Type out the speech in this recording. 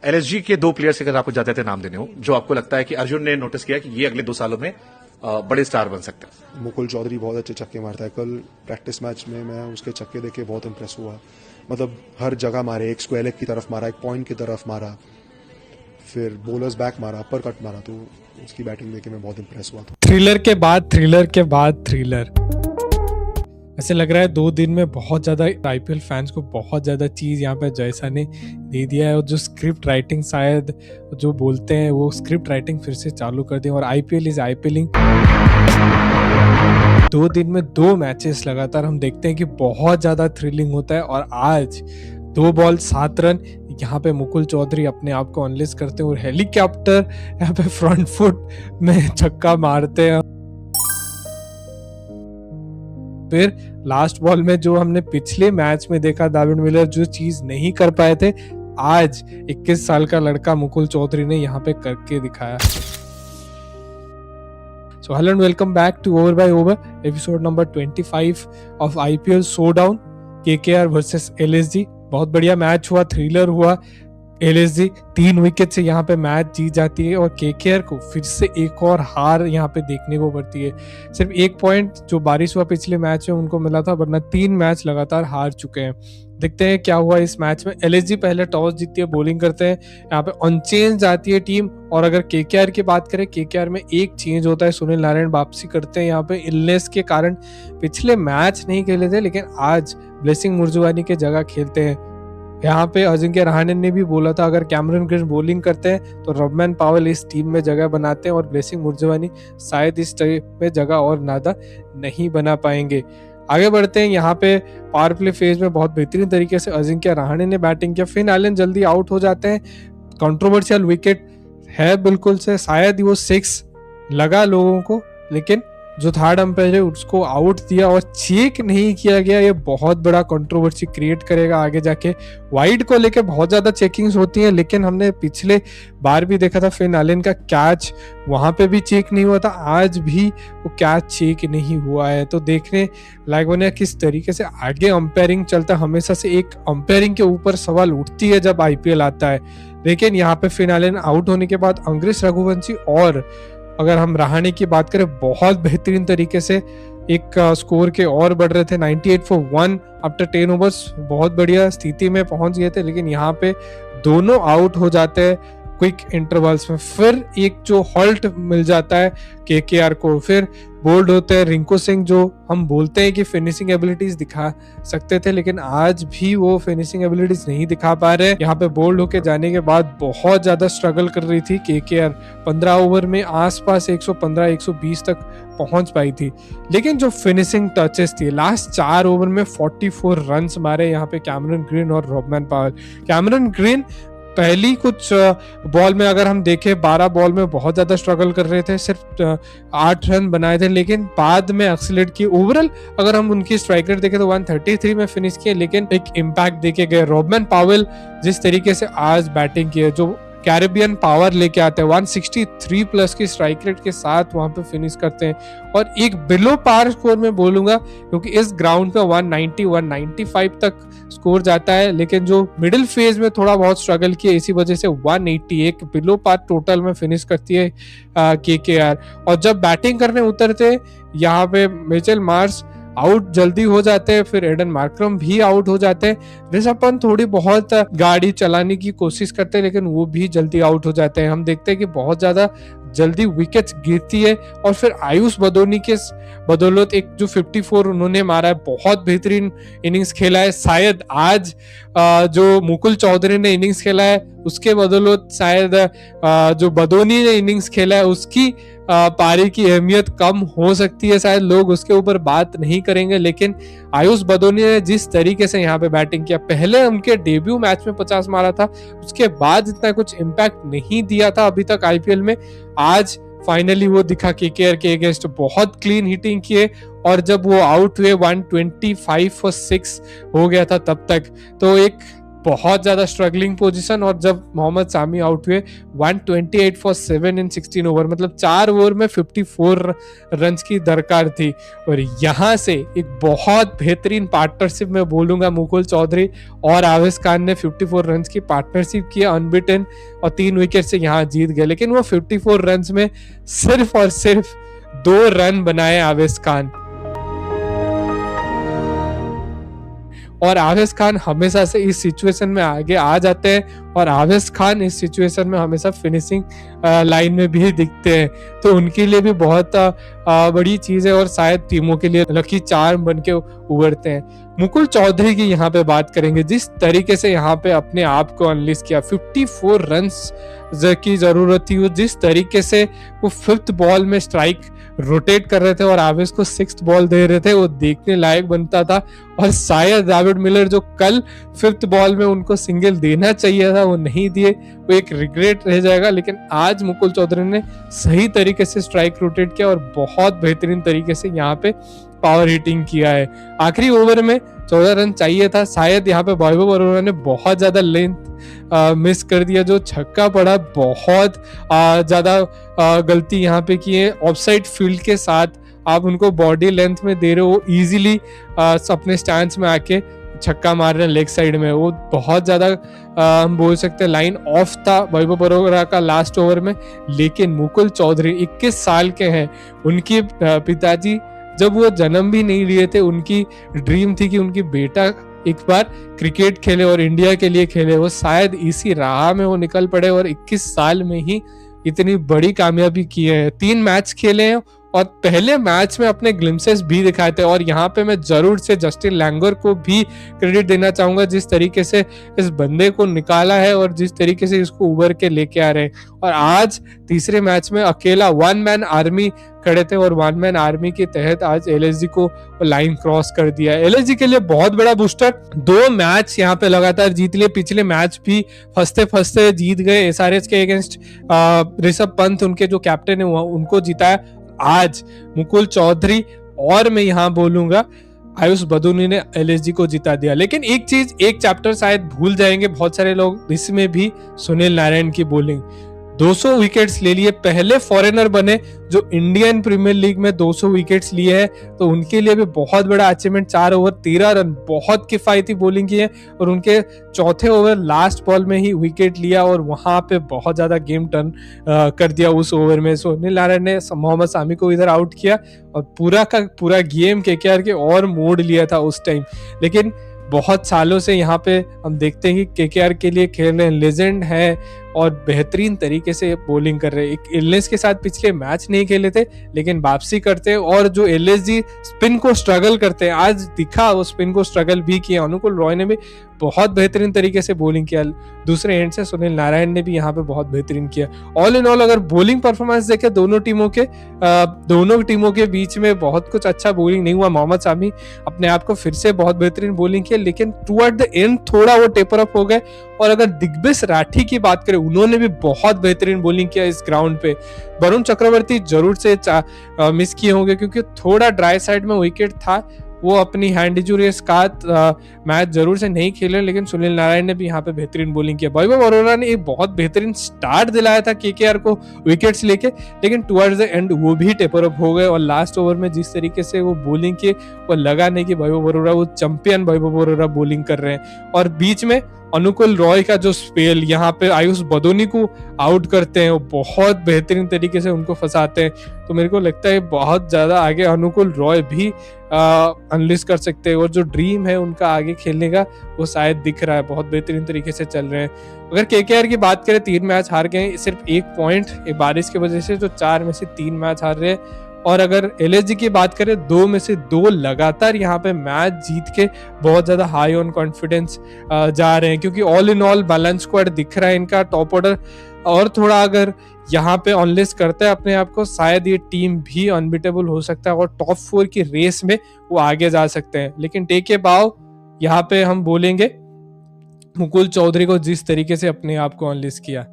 LSG के 2 players अगर आपको जाते थे नाम देने हो, जो आपको लगता है कि अर्जुन ने नोटिस किया कि ये अगले 2 सालों में बड़े स्टार बन सकते हैं। मुकुल चौधरी बहुत अच्छे छक्के मारता है। कल प्रैक्टिस मैच में मैं उसके छक्के देख के बहुत इंप्रेस हुआ। मतलब हर जगह मारे, एक स्क्वायर लेग की तरफ मारा, एक पॉइंट की तरफ मारा, फिर बॉलर्स बैक मारा, अपर कट मारा, तो उसकी बैटिंग देख के मैं बहुत इंप्रेस हुआ था। थ्रिलर के बाद थ्रिलर के बाद थ्रिलर। ऐसे लग रहा है 2 दिन में बहुत ज्यादा आईपीएल फैंस को बहुत ज्यादा चीज यहाँ पे जयसा ने दे दिया है, और जो स्क्रिप्ट राइटिंग शायद जो बोलते हैं वो स्क्रिप्ट राइटिंग फिर से चालू कर दी, और आईपीएल इज आईपीएलिंग। 2 दिन में 2 मैचेस लगातार हम देखते हैं कि बहुत ज्यादा थ्रिलिंग होता है, और आज 2 बॉल 7 रन यहाँ पे मुकुल चौधरी अपने आप को अनलेस करते हैं और हेलीकॉप्टर यहाँ पे फ्रंट फुट में छक्का मारते हैं। फिर लास्ट बॉल में जो हमने पिछले मैच में देखा डेविड मिलर जो चीज नहीं कर पाए थे, आज 21 साल का लड़का मुकुल चौधरी ने यहाँ पे करके दिखाया। So hello and welcome back to Over by Over, episode number 25 of IPL Showdown, KKR versus LSG। बहुत बढ़िया मैच हुआ, थ्रिलर हुआ। LSG 3 विकेट से यहाँ पे मैच जीत जाती है, और केकेआर को फिर से एक और हार यहाँ पे देखने को पड़ती है। सिर्फ 1 पॉइंट जो बारिश हुआ पिछले मैच में उनको मिला था, वरना 3 मैच लगातार हार चुके हैं। देखते हैं क्या हुआ इस मैच में। LSG पहले टॉस जीतती है, बॉलिंग करते हैं, यहाँ पे अनचेंज आती है टीम। और अगर केकेआर की बात करें, केकेआर में एक चेंज होता है, सुनील नारायण वापसी करते हैं यहाँ पे इलनेस के कारण। पिछले मैच नहीं खेले थे, लेकिन आज ब्लेसिंग मुर्जुवानी के जगह खेलते हैं। यहाँ पे अजिंक्य रहाणे ने भी बोला था अगर कैमरन ग्रीन बॉलिंग करते हैं तो रोबमैन पावेल इस टीम में जगह बनाते हैं, और ब्लेसिंग मुर्जुवानी शायद इस टीम में जगह और ज्यादा नहीं बना पाएंगे। आगे बढ़ते हैं। यहाँ पे पावर प्ले फेज में बहुत बेहतरीन तरीके से अजिंक्य रहाणे ने बैटिंग किया। फिन एलन जल्दी आउट हो जाते हैं। कंट्रोवर्शियल विकेट है बिल्कुल से, शायद वो 6 लगा लोगों को, लेकिन जो थर्ड अंपायर है उसको आउट दिया और चेक नहीं किया गया। ये बहुत बड़ा कंट्रोवर्सी क्रिएट करेगा आगे जाके। वाइड को लेके बहुत ज्यादा चेकिंग्स होती हैं, लेकिन हमने पिछले बार भी देखा था फिन एलन का कैच, वहां पे भी चेक नहीं हुआ था, आज भी वो कैच चेक नहीं हुआ है। तो देखने लायक बने किस तरीके से आगे अंपायरिंग चलता है। हमेशा से एक अंपायरिंग के ऊपर सवाल उठती है जब आईपीएल आता है, लेकिन यहाँ पे फिन एलन आउट होने के बाद अंग्रेज रघुवंशी और अगर हम रहाणे की बात करें, बहुत बेहतरीन तरीके से एक स्कोर के और बढ़ रहे थे। 98 for 1 आफ्टर 10 ओवर्स, बहुत बढ़िया स्थिति में पहुंच गए थे, लेकिन यहाँ पे दोनों आउट हो जाते हैं क्विक इंटरवल्स में। फिर एक जो हॉल्ट मिल जाता है केकेआर को, फिर बोल्ड होते हैं रिंकू सिंह, जो हम बोलते हैं कि फिनिशिंग एबिलिटीज दिखा सकते थे, लेकिन आज भी वो फिनिशिंग एबिलिटीज नहीं दिखा पा रहे। यहाँ पे बोल्ड होके जाने के बाद बहुत ज्यादा स्ट्रगल कर रही थी केकेआर। 15 ओवर में आसपास 115-120 तक पहुंच पाई थी, लेकिन जो फिनिशिंग टचेस थी लास्ट 4 ओवर में 44 रन मारे यहाँ पे कैमरन ग्रीन और रोबमैन पावेल। कैमरन ग्रीन पहली कुछ बॉल में अगर हम देखें 12 बॉल में बहुत ज्यादा स्ट्रगल कर रहे थे, सिर्फ 8 रन बनाए थे, लेकिन बाद में एक्सीलरेट किए। ओवरऑल अगर हम उनकी स्ट्राइक रेट देखें तो 133 में फिनिश किए, लेकिन एक इम्पैक्ट देके गए। रोबमैन पावेल जिस तरीके से आज बैटिंग की है, जो कैरेबियन पावर लेके आते हैं, 163 प्लस की स्ट्राइक रेट के साथ वहां पे फिनिश करते हैं, और एक बिलो पार स्कोर में बोलूंगा, क्योंकि इस ग्राउंड पे 190-195 तक स्कोर जाता है, लेकिन जो मिडिल फेज में थोड़ा बहुत स्ट्रगल किया, इसी वजह से 181 बिलो पार टोटल में फिनिश करती है केकेआर। और जब बैटिंग करने उतरते यहाँ पे मिचेल मार्श आउट जल्दी हो जाते हैं, फिर एडन मार्करम भी आउट हो जाते हैं। ऋषभ पंत थोड़ी बहुत गाड़ी चलाने की कोशिश करते हैं, लेकिन वो भी जल्दी आउट हो जाते हैं। हम देखते हैं कि बहुत ज्यादा जल्दी विकेट्स गिरती है, और फिर आयुष बदोनी के बदौलत एक जो 54 उन्होंने मारा है, बहुत बेहतरीन इनिंग्स खेला है। शायद आज जो मुकुल चौधरी ने इनिंग्स खेला है उसके बदौलत शायद जो बदोनी ने इनिंग्स खेला है उसकी पारी की अहमियत कम हो सकती है, शायद लोग उसके ऊपर बात नहीं करेंगे, लेकिन आयुष बदोनी ने जिस तरीके से यहाँ पे बैटिंग किया, पहले उनके डेब्यू मैच में 50 मारा था, उसके बाद इतना कुछ इम्पैक्ट नहीं दिया था अभी तक आईपीएल में। आज फाइनली वो दिखा केकेआर के अगेंस्ट, बहुत क्लीन हिटिंग किए, और जब वो आउट हुए 125 for 6 हो गया था तब तक, तो एक बहुत ज्यादा स्ट्रगलिंग पोजीशन, और जब मोहम्मद सामी आउट हुए 128 फॉर 7 इन 16 ओवर, मतलब 4 ओवर में 54 रन की दरकार थी। और यहाँ से एक बहुत बेहतरीन पार्टनरशिप मैं बोलूंगा, मुकुल चौधरी और आवेश खान ने 54 रन की पार्टनरशिप किया अनबिटन, और 3 विकेट से यहाँ जीत गए। लेकिन वो 54 रन में सिर्फ और सिर्फ 2 रन बनाए आवेश खान, और आवेश खान हमेशा से इस सिचुएशन में आगे आ जाते हैं, और आवेश खान इस सिचुएशन में हमेशा फिनिशिंग लाइन में भी दिखते हैं। तो उनके लिए भी बहुत बड़ी चीज है, और शायद टीमों के लिए लकी चार्म बन के उभरते हैं। मुकुल चौधरी की यहाँ पे बात करेंगे, जिस तरीके से यहाँ पे अपने आप को अनलिस्ट किया, 54 रन्स की जरूरत थी, वो जिस तरीके से वो 5th बॉल में स्ट्राइक रोटेट कर रहे थे और आवेश को 6th बॉल दे रहे थे, वो देखने लायक बनता था। और शायद डेविड मिलर जो कल 5th बॉल में उनको सिंगल देना चाहिए था वो नहीं दिए, वो एक रिग्रेट रह जाएगा। लेकिन आज मुकुल चौधरी ने सही तरीके से स्ट्राइक रोटेट किया और बहुत बेहतरीन तरीके से यहाँ पे पावर हिटिंग किया है। आखिरी ओवर में 14 रन चाहिए था, शायद यहाँ पे वैभव अरोड़ा ने बहुत ज्यादा लेंथ मिस कर दिया, जो छक्का पड़ा, बहुत ज्यादा गलती यहाँ पे की है। ऑफसाइड फील्ड के साथ आप उनको बॉडी लेंथ में दे रहे हो, इजीली अपने स्टैंड में आके छक्का मार रहे हैं लेग साइड में, वो बहुत ज्यादा हम बोल सकते हैं लाइन ऑफ था वैभव अरोड़ा का लास्ट ओवर में। लेकिन मुकुल चौधरी 21 साल के हैं, उनके पिताजी जब वो जन्म भी नहीं लिए थे, उनकी ड्रीम थी कि उनकी बेटा एक बार क्रिकेट खेले और इंडिया के लिए खेले। वो शायद इसी राह में वो निकल पड़े और 21 साल में ही इतनी बड़ी कामयाबी की है। 3 मैच खेले हैं और पहले मैच में अपने ग्लिम्सेस भी दिखाए थे, और यहाँ पे मैं जरूर से जस्टिन लैंगर को भी क्रेडिट देना चाहूंगा, जिस तरीके से इस बंदे को निकाला है और जिस तरीके से इसको उभर के लेके आ रहे हैं। और आज तीसरे मैच में अकेला 1 मैन आर्मी खड़े थे, और 1 मैन आर्मी के तहत आज एलएसजी को लाइन क्रॉस कर दिया। एलएसजी के लिए बहुत बड़ा बूस्टर, 2 मैच यहाँ पे लगातार जीत लिए। पिछले मैच भी फंसते जीत गए एसआरएच के अगेंस्ट, ऋषभ पंत उनके जो कैप्टन है उनको जिताया। आज मुकुल चौधरी और मैं यहाँ बोलूंगा आयुष बदूनी ने एलएसजी को जिता दिया। लेकिन एक चीज, एक चैप्टर शायद भूल जाएंगे बहुत सारे लोग, इसमें भी सुनील नारायण की बॉलिंग, 200 विकेट्स ले लिए, पहले फॉरेनर बने जो इंडियन प्रीमियर लीग में 200 विकेट्स लिए हैं, तो उनके लिए भी बहुत बड़ा अचीवमेंट। 4 ओवर 13 रन, बहुत किफायती बॉलिंग की है, और उनके चौथे ओवर लास्ट बॉल में ही विकेट लिया और वहां पे बहुत ज्यादा गेम टर्न कर दिया उस ओवर में। सुनील नारायण ने मोहम्मद सामी को इधर आउट किया और पूरा का पूरा गेम केकेआर के और मोड़ लिया था उस टाइम। लेकिन बहुत सालों से यहाँ पे हम देखते हैं कि केकेआर के लिए खेल रहे हैं, लेजेंड है और बेहतरीन तरीके से बॉलिंग कर रहे हैं। एक इलनेस के साथ पिछले मैच नहीं खेले थे, लेकिन वापसी करते हैं, और जो एलएसजी स्पिन को स्ट्रगल करते हैं, आज दिखा वो स्पिन को स्ट्रगल भी किया। अनुकुल रॉय ने भी बहुत बेहतरीन तरीके से बॉलिंग किया, दूसरे एंड से सुनील नारायण ने भी यहाँ पे बहुत बेहतरीन किया। ऑल इन ऑल अगर बॉलिंग परफॉर्मेंस देखे दोनों टीमों के बीच में बहुत कुछ अच्छा बॉलिंग नहीं हुआ। मोहम्मद सामी अपने आप को फिर से बहुत बेहतरीन बॉलिंग किया, लेकिन टुवर्ड द एंड थोड़ा वो टेपर अप हो गए। और अगर दिग्विजय राठी की बात करें, उन्होंने भी बहुत बेहतरीन बॉलिंग किया इस ग्राउंड पे। वरुण चक्रवर्ती जरूर से मिस किए होंगे क्योंकि थोड़ा ड्राई साइड में विकेट था, वो अपनी हैंड इंजुरी का मैच जरूर से नहीं खेले, लेकिन सुनील नारायण ने भी यहाँ पे बेहतरीन बॉलिंग किया। वैभव अरोड़ा ने एक बहुत बेहतरीन स्टार्ट दिलाया था केकेआर को विकेट्स लेके, लेकिन टुवर्ड्स द एंड वो भी टेपर अप हो गए, और लास्ट ओवर में जिस तरीके से वो बॉलिंग की, वो लगा नहीं कि वैभव अरोड़ा वो चैंपियन वैभव अरोड़ा बॉलिंग कर रहे हैं। और बीच में अनुकुल रॉय का जो स्पेल, यहाँ पे आयुष बदोनी को आउट करते हैं, वो बहुत बेहतरीन तरीके से उनको फंसाते हैं। तो मेरे को लगता है बहुत ज्यादा आगे अनुकुल रॉय भी अनलिस्ट कर सकते हैं, और जो ड्रीम है उनका आगे खेलने का वो शायद दिख रहा है, बहुत बेहतरीन तरीके से चल रहे हैं। अगर केकेआर की बात करें, 3 मैच हार गए, सिर्फ 1 पॉइंट बारिश की वजह से, जो 4 में से 3 मैच हार रहे हैं। और अगर एलएसजी की बात करें, 2 में से 2 लगातार यहाँ पे मैच जीत के बहुत ज्यादा हाई ऑन कॉन्फिडेंस जा रहे हैं, क्योंकि all in all balance squad दिख रहा है इनका। टॉप ऑर्डर और थोड़ा अगर यहाँ पे ऑनलिस्ट करते हैं अपने आप को, शायद ये टीम भी अनबीटेबल हो सकता है और टॉप 4 की रेस में वो आगे जा सकते हैं। लेकिन टेक ए बाव यहाँ पे हम बोलेंगे मुकुल चौधरी को जिस तरीके से अपने आप को अनलिस्ट किया।